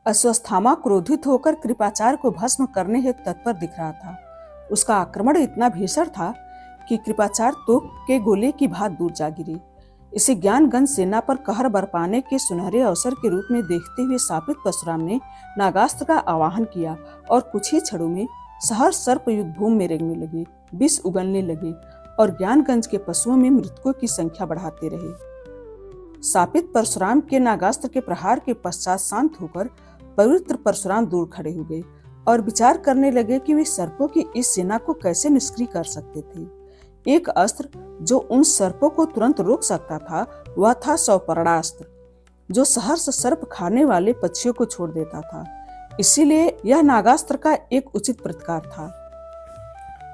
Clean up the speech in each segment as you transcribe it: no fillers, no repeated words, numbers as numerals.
अश्वत्थामा क्रोधित होकर कृपाचार्य को भस्म करने हेतु तत्पर दिख रहा था। उसका आक्रमण इतना भीषण था कि कृपाचार्य तोप के गोले की भांति दूर जा गिरे। इसे ज्ञानगंज सेना पर कहर बरपाने के सुनहरे अवसर के रूप में देखते हुए शापित परशुराम ने नागास्त्र का आवाहन किया और कुछ ही क्षणों में सहर्ष सर्प युद्ध भूमि में रेंगने लगे, विष उगलने लगे और ज्ञानगंज के पशुओं में मृतकों की संख्या बढ़ाते रहे। शापित परशुराम के नागास्त्र के प्रहार के पश्चात शांत होकर पवित्र परशुराम दूर खड़े हो गए और विचार करने लगे कि वे सर्पों की इस सेना को कैसे निष्क्रिय कर सकते थे। एक अस्त्र जो उन सर्पों को तुरंत रोक सकता था वह था सौपर्णास्त्र, जो सहर्ष सर्प खाने वाले पक्षियों को छोड़ देता था। इसीलिए यह नागास्त्र का एक उचित प्रतिकार था।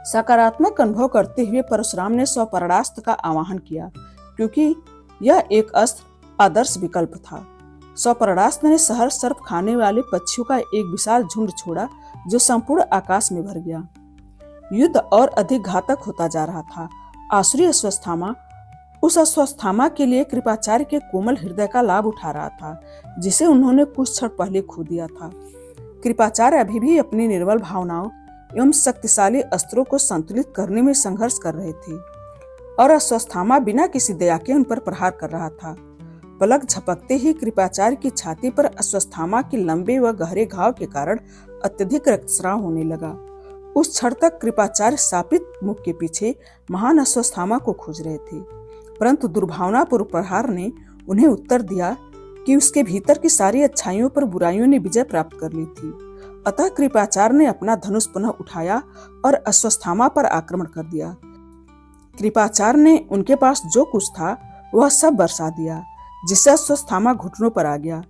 सकारात्मक अनुभव करते हुए परशुराम ने सौपर्णास्त्र का आवाहन किया, क्योंकि यह एक अस्त्र आदर्श विकल्प था। सौपर्णास्त्र ने सहर्ष सर्प खाने वाले पक्षियों का एक विशाल झुंड छोड़ा जो संपूर्ण आकाश में भर गया। युद्ध और अधिक घातक होता जा रहा था। आसुरी अश्वत्थामा उस अश्वत्थामा के लिए कृपाचार्य के कोमल हृदय का लाभ उठा रहा था, जिसे उन्होंने कुछ क्षण पहले खो दिया था। कृपाचार्य अभी भी अपनी निर्बल भावनाओं एवं शक्तिशाली अस्त्रों को संतुलित करने में संघर्ष कर रहे थे और अश्वत्थामा बिना किसी दया के उन पर प्रहार कर रहा था। पलक झपकते ही कृपाचार्य की छाती पर अश्वत्थामा के लंबे व गहरे घाव के कारण अत्यधिक रक्तस्राव होने लगा। उस क्षण तक कृपाचार्य शापित मुख के पीछे महान अश्वत्थामा को खोज रहे थे, परंतु दुर्भावनापूर्ण प्रहार ने उन्हें उत्तर दिया कि उसके भीतर की सारी अच्छाइयों पर बुराइयों ने विजय प्राप्त कर ली थी। अतः कृपाचार्य ने अपना धनुष पुनः उठाया और अश्वत्थामा पर आक्रमण कर दिया। कृपाचार्य ने उनके पास जो कुछ था वह सब बरसा दिया, जिससे अश्वत्थामा घुटनों पर आ गया।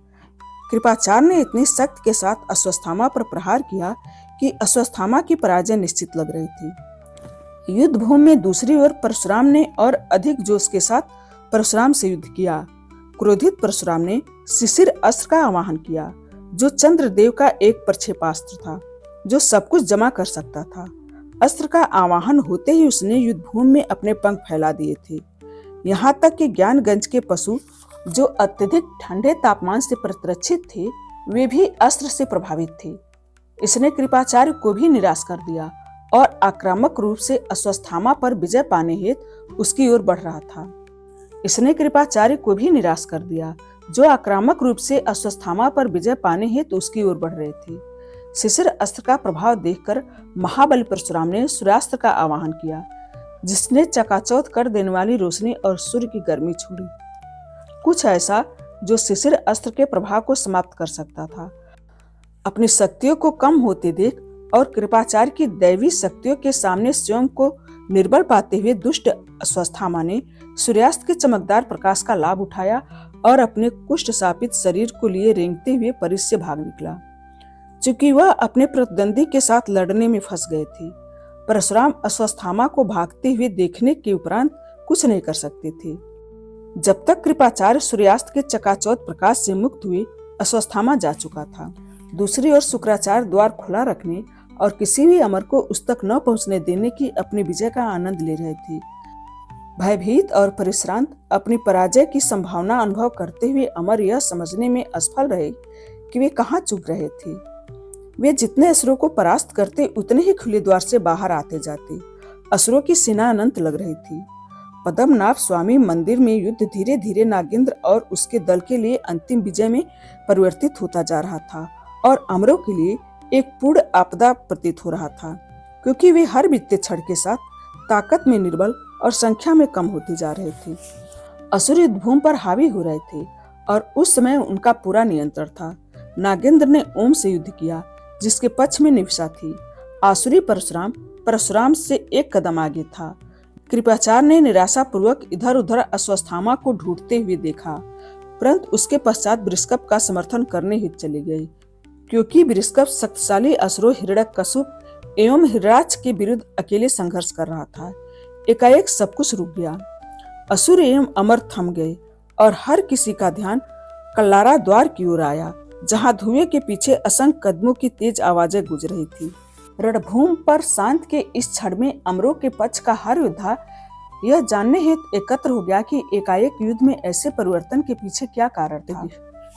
कृपाचार्य ने इतनी शक्ति के साथ अश्वत्थामा पर प्रहार किया कि अश्वत्थामा की पराजय निश्चित लग रही थी। युद्ध भूमि में दूसरी ओर परशुराम ने और अधिक जोश के साथ परशुराम से युद्ध किया। क्रोधित परशुराम ने शिशिर अस्त्र का आवाहन किया, जो चंद्रदेव का एक प्रक्षेपास्त्र था, जो सब कुछ जमा कर सकता था। अस्त्र का आवाहन होते ही उसने युद्ध भूमि में अपने पंख फैला दिए थे। यहाँ तक कि ज्ञानगंज के पशु, जो अत्यधिक ठंडे तापमान से प्रतिरक्षित थे, वे भी अस्त्र से प्रभावित थे। इसने कृपाचार्य को भी निराश कर दिया और आक्रामक रूप से अश्वत्थामा पर विजय पाने हेतु उसकी ओर बढ़ रहा था। इसने कृपाचार्य को भी निराश कर दिया, जो आक्रामक रूप से अश्वत्थामा पर विजय पाने हेतु उसकी ओर बढ़ रहे थे। शिशिर अस्त्र का प्रभाव देखकर महाबली परशुराम ने सूर्यास्त्र का आवाहन किया, जिसने चकाचौंध कर देने वाली रोशनी और सूर्य की गर्मी छोड़ी। कुछ ऐसा जो शिशिर अस्त्र के प्रभाव को समाप्त कर सकता था। अपनी शक्तियों को कम होते देख और कृपाचार्य की दैवी शक्तियों के सामने स्वयं को निर्बल पाते हुए दुष्ट अश्वत्थामा ने सूर्यास्त के चमकदार प्रकाश का लाभ उठाया और अपने कुष्ठ शापित शरीर को लिए रेंगते हुए परिस से भाग निकला। चूंकि वह अपने प्रतिद्वंदी के साथ लड़ने में फंस गए थे, परशुराम अश्वत्थामा को भागते हुए देखने के उपरांत कुछ नहीं कर सकते थे। जब तक कृपाचार्य सूर्यास्त के चकाचौंध प्रकाश से मुक्त हुए, अश्वत्थामा जा चुका था। दूसरी ओर शुक्राचार्य द्वार खुला रखने और किसी भी अमर को उस तक न पहुंचने देने की अपनी विजय का आनंद ले रहे थे। भयभीत और परिश्रांत अपनी पराजय की संभावना अनुभव करते हुए अमर यह समझने में असफल रहे कि वे कहाँ चूक रहे थे। वे जितने असुरों को परास्त करते उतने ही खुले द्वार से बाहर आते जाते। असुरों की सेना अनंत लग रही थी। पद्मनाभ स्वामी मंदिर में युद्ध धीरे धीरे नागेंद्र और उसके दल के लिए अंतिम विजय में परिवर्तित होता जा रहा था और अमरों के लिए एक पूर्ण आपदा प्रतीत हो रहा था, क्योंकि वे हर बीतते क्षण के साथ ताकत में निर्बल और संख्या में कम होते जा रहे थे। असुर युद्ध भूमि पर हावी हो रहे थे और उस समय उनका पूरा नियंत्रण था। नागेंद्र ने ओम से युद्ध किया, जिसके पक्ष में निविषा थी। आसुरी परशुराम से एक कदम आगे था। कृपाचार्य ने निराशापूर्वक इधर उधर अश्वत्थामा को ढूंढते हुए देखा, परंतु उसके पश्चात बृहस्पति का समर्थन करने हित चले गए, क्योंकि बृहस्पति शक्तिशाली असुरों हिरण्यकशिप एवं हिरण्यराज के विरुद्ध अकेले संघर्ष कर रहा था। एकाएक सब कुछ रुक गया। असुर एवं अमर थम गए और हर किसी का ध्यान कल्लारा द्वार की ओर आया, जहां धुएं के पीछे असंख्य कदमों की तेज आवाजें गूंज रही थी। रणभूमि पर शांत के इस क्षण में अमरों के पक्ष का हर योद्धा यह जानने हेतु एकत्र हो गया कि एकाएक युद्ध में ऐसे परिवर्तन के पीछे क्या कारण था।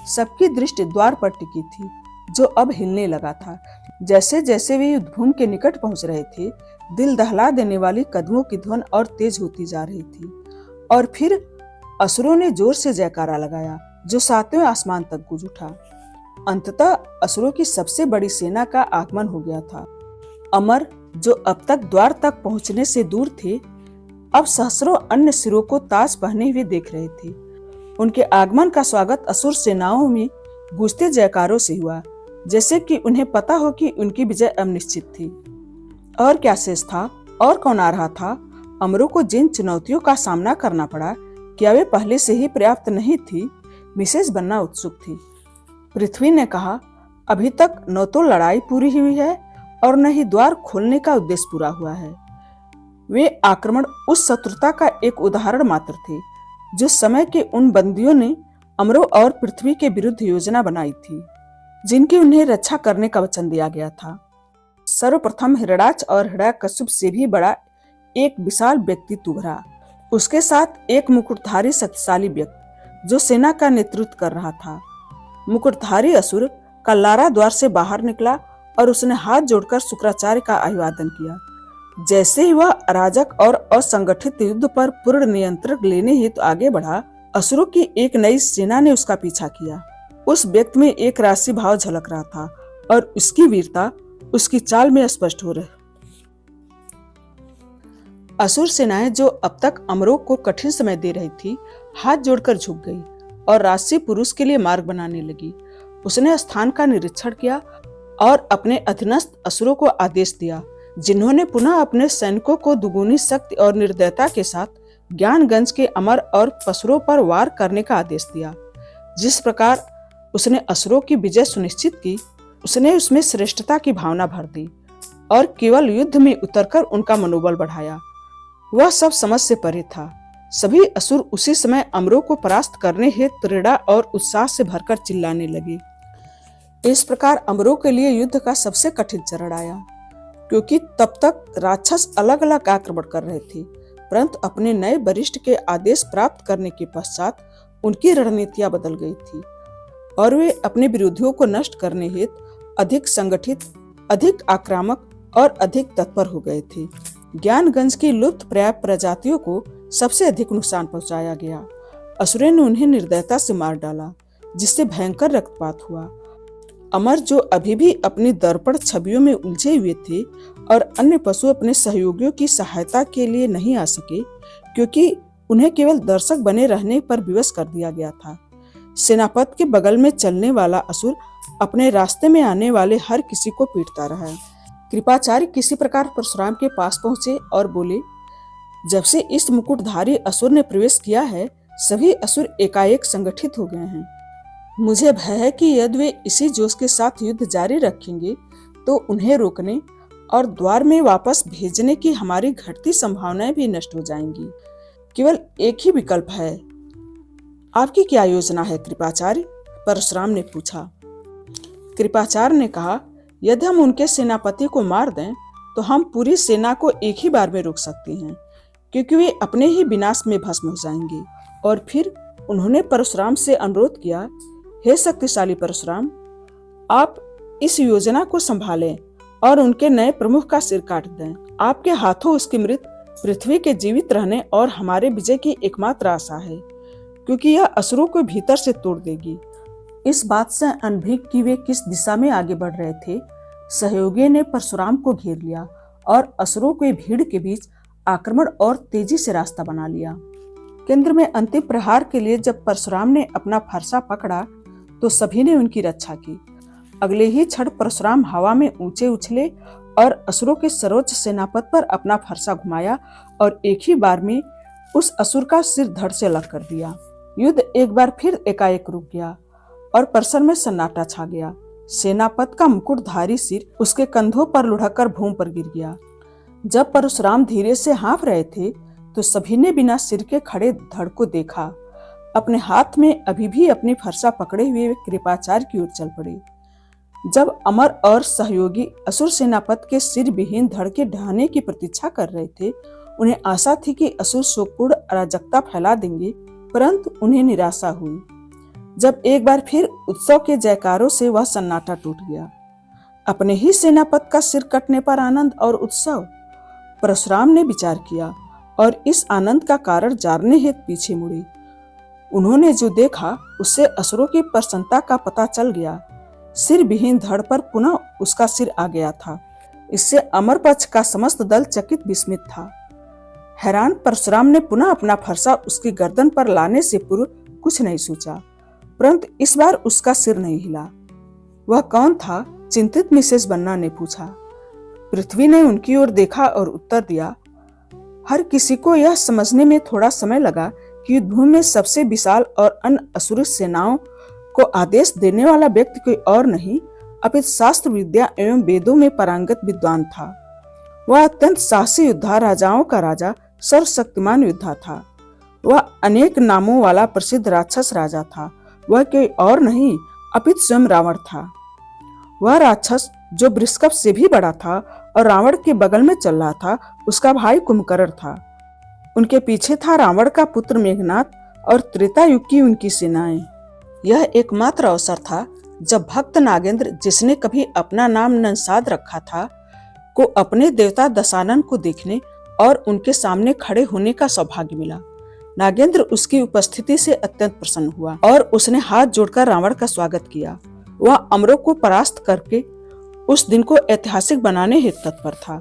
सबकी दृष्टि द्वार पर टिकी थी। जो अब हिलने लगा था। जैसे जैसे वे युद्धभूमि के निकट पहुंच रहे थे, दिल दहला देने वाली कदमों की ध्वनि और तेज होती जा रही थी। और फिर असुरों ने जोर से जयकारा लगाया, जो सातवें आसमान तक गूंज उठा। अंततः असुरों की सबसे बड़ी सेना का आगमन हो गया था। अमर, जो अब तक द्वार तक पहुंचने से दूर थे, अब सहस्रों अन्य सिरों को ताज पहने हुए देख रहे थे। उनके आगमन का स्वागत असुर सेनाओं में गूंजते जयकारों से हुआ, जैसे कि उन्हें पता हो कि उनकी विजय अब निश्चित थी। और क्या शेष था और कौन आ रहा था? अमरों को जिन चुनौतियों का सामना करना पड़ा, क्या वे पहले से ही पर्याप्त नहीं थी? मिसेस बनना उत्सुक थी। पृथ्वी ने कहा, अभी तक न तो लड़ाई पूरी हुई है और न ही द्वार खोलने का उद्देश्य पूरा हुआ है। वे आक्रमण उस शत्रुता का एक उदाहरण मात्र थे जो समय के उन बंदियों ने अमरों और पृथ्वी के विरुद्ध योजना बनाई थी, जिनकी उन्हें रक्षा करने का वचन दिया गया था। सर्वप्रथम हिरणाक्ष और हिरण्यकश्यप से भी बड़ा एक विशाल व्यक्तित्व उभरा। उसके साथ एक मुकुटधारी शक्तिशाली व्यक्ति जो सेना का नेतृत्व कर रहा था। मुकुटधारी असुर कल्लारा द्वार से बाहर निकला और उसने हाथ जोड़कर शुक्राचार्य का अभिवादन किया। जैसे ही वह अराजक और असंगठित युद्ध पर पूर्ण नियंत्रण लेने हेतु आगे बढ़ा, असुरों की एक नई सेना ने उसका पीछा किया। उस व्यक्ति में एक राशि भाव झलक रहा था और उसकी वीरता उसकी चाल में स्पष्ट हो रही। असुर सेनाएं, जो अब तक अमरों को कठिन समय दे रही थी, हाथ जोड़कर झुक गई और राजसी पुरुष के लिए मार्ग बनाने लगी। उसने स्थान का निरीक्षण किया और अपने अधीनस्थ असुरों को आदेश दिया, जिन्होंने पुनः अपने सैनिकों को दुगुनी शक्ति और निर्दयता के साथ ज्ञानगंज के अमर और पसुरों पर वार करने का आदेश दिया। जिस प्रकार उसने असुरों की विजय सुनिश्चित की, उसने उसमें श्रेष्ठता की भावना भर दी और केवल युद्ध में उतरकर उनका मनोबल बढ़ाया। वह सब समझ से परे था। सभी असुर उसी समय अमरों को परास्त करने हेतु दृढ़ और उत्साह से भरकर चिल्लाने लगे। इस प्रकार अमरों के लिए युद्ध का सबसे कठिन चरण आया, क्योंकि तब तक राक्षस अलग अलग आक्रमण कर रहे थे, परंतु अपने नए वरिष्ठ के आदेश प्राप्त करने के पश्चात उनकी रणनीतियां बदल गई थी और वे अपने विरोधियों को नष्ट करने हेतु अधिक संगठित, अधिक आक्रामक और अधिक तत्पर हो गए थे। ज्ञानगंज की लुप्त प्राय प्रजातियों को सबसे अधिक नुकसान पहुंचाया गया। असुरों ने उन्हें निर्दयता से मार डाला, जिससे भयंकर रक्तपात हुआ। अमर, जो अभी भी अपनी दर्पण छवियों में उलझे हुए थे, और अन्य पशु अपने सहयोगियों की सहायता के लिए नहीं आ सके, क्योंकि उन्हें केवल दर्शक बने रहने पर विवश कर दिया गया था। सेनापति के बगल में चलने वाला असुर अपने रास्ते में आने वाले हर किसी को पीटता रहा। कृपाचार्य किसी प्रकार परशुराम के पास पहुंचे और बोले, जब से इस मुकुटधारी असुर ने प्रवेश किया है, सभी असुर एकाएक संगठित हो गए हैं। मुझे भय है कि यदि वे इसी जोश के साथ युद्ध जारी रखेंगे तो उन्हें रोकने और द्वार में वापस भेजने की हमारी घटती संभावनाएं भी नष्ट हो जाएंगी। केवल एक ही विकल्प है। आपकी क्या योजना है कृपाचार्य? परशुराम ने पूछा। कृपाचार्य ने कहा, यदि हम उनके सेनापति को मार दें तो हम पूरी सेना को एक ही बार में रोक सकते हैं, क्योंकि वे अपने ही विनाश में भस्म हो जाएंगे। और फिर उन्होंने परशुराम से अनुरोध किया, हे शक्तिशाली परशुराम, आप इस योजना को संभालें और उनके नए प्रमुख का सिर काट दें। आपके हाथों उसकी मृत्यु पृथ्वी के जीवित रहने और हमारे विजय की एकमात्र आशा है, क्योंकि यह असुरों को भीतर से तोड़ देगी। इस बात से अनभिज्ञ कि वे किस दिशा में आगे बढ़ रहे थे, सहयोगी ने परशुराम को घेर लिया और असुरों के भीड़ के बीच आक्रमण और तेजी से रास्ता बना लिया। केंद्र में अंतिम प्रहार के लिए जब परशुराम ने अपना फरसा पकड़ा तो सभी ने उनकी रक्षा की। अगले ही क्षण परशुराम हवा में ऊंचे उछले और असुरों के सर्वोच्च सेनापति पर अपना फरसा घुमाया और एक ही बार में उस असुर का सिर धड़ से अलग कर दिया। युद्ध एक बार फिर एकाएक रुक गया और परिसर में सन्नाटा छा गया। सेनापति का मुकुटधारी सिर उसके कंधों पर लुढ़ककर भूमि पर गिर गया। जब परशुराम धीरे से हाँफ रहे थे तो सभी ने बिना सिर के खड़े धड़ को देखा। अपने हाथ में अभी भी अपनी फरसा पकड़े हुए कृपाचार्य की ओर चल पड़े। जब अमर और सहयोगी असुर सेनापति के सिर विहीन धड़ के ढहने की प्रतीक्षा कर रहे थे, उन्हें आशा थी कि असुर शोकपूर्ण अराजकता फैला देंगे, परंतु उन्हें निराशा हुई जब एक बार फिर उत्सव के जयकारों से वह सन्नाटा टूट गया। अपने ही सेनापति का सिर कटने पर आनंद और उत्सव। परशुराम ने विचार किया और इस आनंद का कारण जानने हेतु पीछे मुड़े। उन्होंने जो देखा उससे असुरों की प्रसन्नता का पता चल गया। सिर विहीन धड़ पर पुनः उसका सिर आ गया था। इससे अमर पक्ष का समस्त दल चकित विस्मित था। हैरान परशुराम ने पुनः अपना फरसा उसकी गर्दन पर लाने से पूर्व कुछ नहीं सोचा, परंतु इस बार उसका सिर नहीं हिला। वह कौन था? चिंतित मिसेस बन्ना ने पूछा। पृथ्वी ने उनकी ओर देखा और उत्तर दिया। हर किसी को यह समझने में थोड़ा समय लगा कि युद्धभूमि में सबसे विशाल और अन्य असुर सेनाओं को आदेश देने वाला व्यक्ति कोई और नहीं अपितु शास्त्र विद्या एवं वेदों में पारंगत विद्वान था। वह अत्यंत साहसी योद्धा, राजाओं का राजा, सर्वशक्तिमान योद्धा था। वह अनेक नामों वाला प्रसिद्ध राक्षस राजा था। वह कोई और नहीं अपितु स्वयं रावण था। वह राक्षस जो बृहस्पति से भी बड़ा था और रावण के बगल में चल रहा था, उसका भाई कुंभकर्ण था। उनके पीछे था रावण का पुत्र मेघनाद और त्रेता युग की उनकी सेनाएं। यह एकमात्र अवसर था जब भक्त नागेंद्र, जिसने कभी अपना नाम नंसाद रखा था, को अपने देवता दशानन को देखने और उनके सामने खड़े होने का सौभाग्य मिला। नागेंद्र उसकी उपस्थिति से अत्यंत प्रसन्न हुआ और उसने हाथ जोड़कर रावण का स्वागत किया। वह अमरों को परास्त करके उस दिन को ऐतिहासिक बनाने हेतु तत्पर था।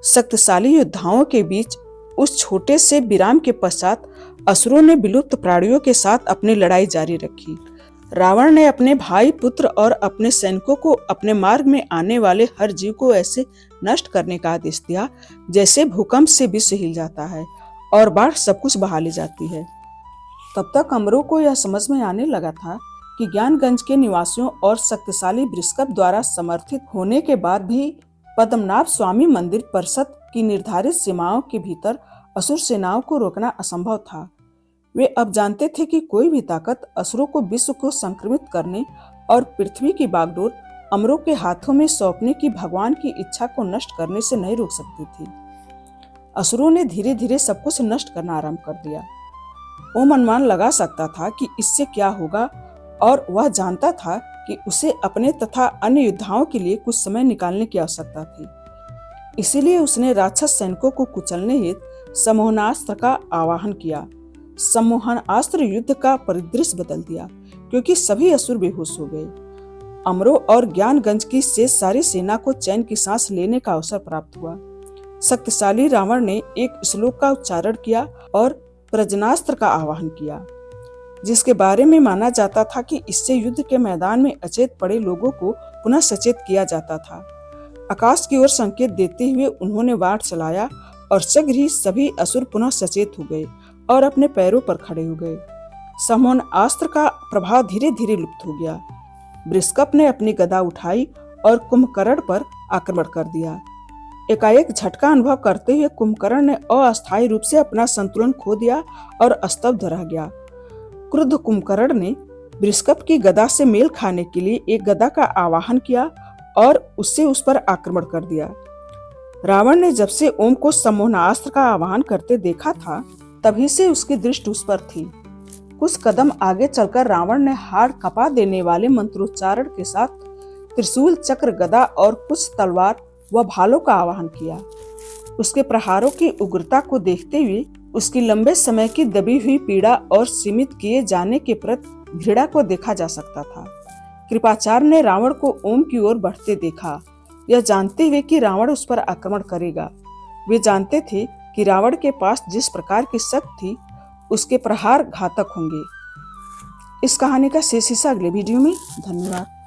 शक्तिशाली योद्धाओं के बीच उस छोटे से विराम के पश्चात असुरों ने विलुप्त प्राणियों के साथ अपनी लड़ाई जारी रखी। रावण ने अपने भाई, पुत्र और अपने सैनिकों को अपने मार्ग में आने वाले हर जीव को ऐसे नष्ट करने का आदेश दिया जैसे भूकंप से विश्व हिल जाता है और बाढ़ सब कुछ बहा ले जाती है। तब तक अमरों को यह समझ में आने लगा था कि ज्ञानगंज के निवासियों और शक्तिशाली बृहस्पति द्वारा समर्थित होने के बाद भी पद्मनाभ स्वामी मंदिर परिषद की निर्धारित सीमाओं के भीतर असुर सेनाओं को रोकना असंभव था। वे अब जानते थे कि कोई भी ताकत असुरों को विश्व को संक्रमित करने और पृथ्वी की बागडोर अमरों के हाथों में सौंपने की भगवान की इच्छा को नष्ट करने से नहीं रोक सकती थी। असुरों ने धीरे धीरे सब कुछ नष्ट करना आरंभ कर दिया। वो अनुमान लगा सकता था कि इससे क्या होगा और वह जानता था कि उसे अपने तथा अन्य योद्धाओं के लिए कुछ समय निकालने की आवश्यकता थी। इसीलिए उसने राक्षस सैनिकों को कुचलने हेतु सम्मोहनास्त्र का आवाहन किया। सम्मोहनास्त्र युद्ध का परिदृश्य बदल दिया क्योंकि सभी असुर बेहोश हो गए। अमरों और ज्ञानगंज की शेष सारी सेना को चैन की सांस लेने का अवसर प्राप्त हुआ। शक्तिशाली रावण ने एक श्लोक का उच्चारण किया और प्रजनास्त्र का आवाहन किया, जिसके बारे में माना जाता था कि इससे युद्ध के मैदान में अचेत पड़े लोगों को पुनः सचेत किया जाता था। आकाश की ओर संकेत देते हुए उन्होंने वार चलाया और शीघ्र ही सभी असुर पुनः सचेत हो गए और अपने पैरों पर खड़े हो गए। सम्मोहनास्त्र का प्रभाव धीरे धीरे लुप्त हो गया। बृहस्पति ने अपनी गदा उठाई और कुंभकर्ण पर आक्रमण कर दिया। एकाएक झटका अनुभव करते हुए कुंभकर्ण ने अस्थायी रूप से अपना संतुलन खो दिया और स्तब्ध रह गया। क्रुद्ध कुंभकर्ण ने बृहस्पति की गदा से मेल खाने के लिए एक गदा का आवाहन किया और उससे उस पर आक्रमण कर दिया। रावण ने जब से ओम को सम्मोहनास्त्र का आवाहन करते देखा था, तभी से उसकी दृष्टि उस पर थी। कुछ कदम आगे चलकर रावण ने हाड़ कपा देने वाले मंत्रोच्चारण के साथ त्रिशूल, चक्र, गदा और कुछ तलवार व भालों का आवाहन किया। उसके प्रहारों की उग्रता को देखते हुए उसकी लंबे समय की दबी हुई पीड़ा और सीमित किए जाने के प्रति घृणा को देखा जा सकता था। कृपाचार्य ने रावण को ओम की ओर बढ़ते देखा, यह जानते हुए कि रावण उस पर आक्रमण करेगा। वे जानते थे कि रावण के पास जिस प्रकार की शक्ति थी, उसके प्रहार घातक होंगे। इस कहानी का शेष हिस्सा अगले वीडियो में। धन्यवाद।